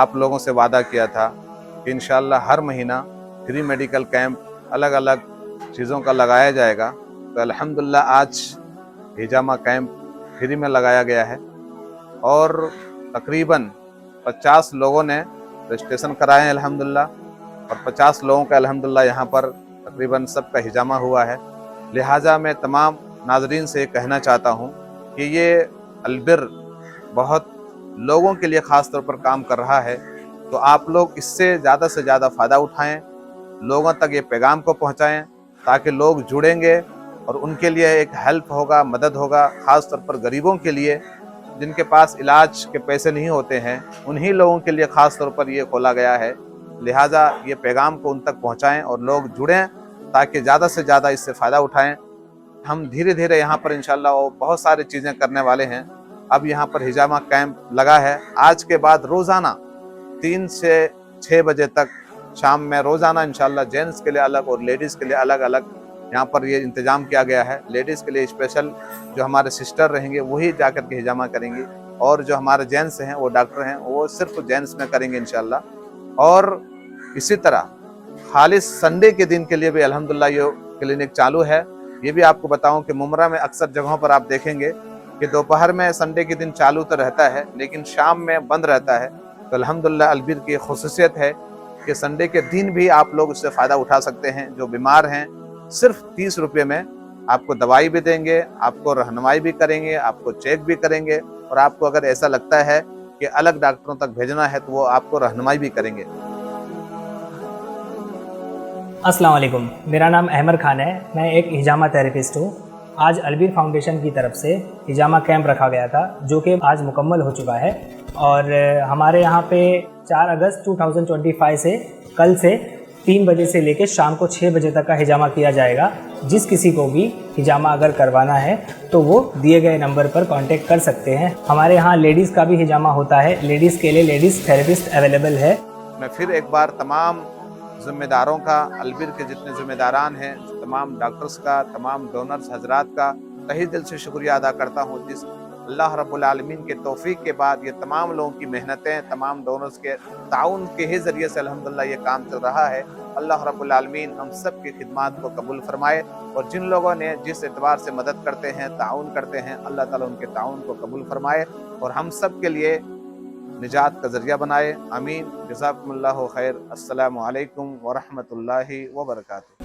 आप लोगों से वादा किया था कि इंशाअल्लाह हर महीना फ्री मेडिकल कैंप अलग अलग चीज़ों का लगाया जाएगा। तो अल्हम्दुलिल्लाह आज हिजामा कैंप फ्री में लगाया गया है और तकरीबन 50 लोगों ने रजिस्ट्रेशन कराए हैं अल्हम्दुलिल्लाह, और 50 लोगों का अल्हम्दुलिल्लाह यहाँ पर तकरीबन सबका हिजामा हुआ है। लिहाजा मैं तमाम नाज़रीन से कहना चाहता हूँ कि ये अलबिर बहुत लोगों के लिए ख़ास तौर पर काम कर रहा है, तो आप लोग इससे ज़्यादा से ज़्यादा फ़ायदा उठाएँ, लोगों तक ये पैगाम को पहुँचाएँ ताकि लोग जुड़ेंगे और उनके लिए एक हेल्प होगा, मदद होगा। ख़ास तौर पर गरीबों के लिए, जिनके पास इलाज के पैसे नहीं होते हैं, उन्हीं लोगों के लिए ख़ास तौर पर ये खोला गया है। लिहाजा ये पैगाम को उन तक पहुँचाएँ और लोग जुड़ें ताकि ज़्यादा से ज़्यादा इससे फ़ायदा उठाएँ। हम धीरे धीरे यहाँ पर इंशाअल्लाह वो बहुत सारी चीज़ें करने वाले हैं। अब यहाँ पर हिजामा कैंप लगा है, आज के बाद रोज़ाना 3 से 6 बजे तक शाम में रोज़ाना इंशाअल्लाह जेंट्स के लिए अलग और लेडीज़ के लिए अलग अलग यहाँ पर ये इंतज़ाम किया गया है। लेडीज़ के लिए स्पेशल जो हमारे सिस्टर रहेंगे वही जाकर के हिजामा करेंगी, और जो हमारे जेंट्स हैं वो डॉक्टर हैं वो सिर्फ जेंट्स में करेंगे इंशाअल्लाह। और इसी तरह खालिस संडे के दिन के लिए भी अल्हम्दुलिल्लाह ये क्लिनिक चालू है। ये भी आपको बताऊं कि मुमरा में अक्सर जगहों पर आप देखेंगे कि दोपहर में संडे के दिन चालू तो रहता है लेकिन शाम में बंद रहता है। तो अल्हम्दुलिल्लाह अलबिर की ख़ुसूसियत है कि संडे के दिन भी आप लोग इससे फ़ायदा उठा सकते हैं। जो बीमार हैं सिर्फ 30 रुपये में आपको दवाई भी देंगे, आपको रहनुमाई भी करेंगे, आपको चेक भी करेंगे, और आपको अगर ऐसा लगता है कि अलग डॉक्टरों तक भेजना है तो वो आपको रहनुमाई भी करेंगे। अस्सलाम वालेकुम, मेरा नाम अहमद खान है। मैं एक हिजामा थेरेपिस्ट हूँ। आज अलबीर फाउंडेशन की तरफ से हिजामा कैंप रखा गया था जो कि आज मुकम्मल हो चुका है, और हमारे यहाँ पे 4 अगस्त 2025 से कल से 3 बजे से लेकर शाम को 6 बजे तक का हिजामा किया जाएगा। जिस किसी को भी हिजामा अगर करवाना है तो वो दिए गए नंबर पर कांटेक्ट कर सकते हैं। हमारे यहाँ लेडीज़ का भी हिजामा होता है, लेडीज़ के लिए लेडीज़ थेरेपिस्ट अवेलेबल है। मैं फिर एक बार तमाम ज़िम्मेदारों का, अलबिर के जितने ज़िम्मेदारान हैं, तमाम डॉक्टर्स का, तमाम डोनर्स हजरात का तहे दिल से शुक्रिया अदा करता हूँ। जिस अल्लाह रब्बुल आलमीन के तौफीक के बाद ये तमाम लोगों की मेहनतें, तमाम डोनर्स के ताउन के ही ज़रिए से अल्हम्दुलिल्लाह ये काम चल रहा है। अल्लाह रब्बुल आलमीन हम सब की खिदमत को कबूल फरमाए, और जिन लोगों ने जिस एतबार से मदद करते हैं, ताउन करते हैं, अल्लाह ताला उनके ताउन को कबूल फरमाए और हम सब के लिए निजात का ज़रिया बनाए। आमीन। जज़ाकुमुल्लाहु खैर। अस्सलामु अलैकुम व रहमतुल्लाहि व बरकातुहू।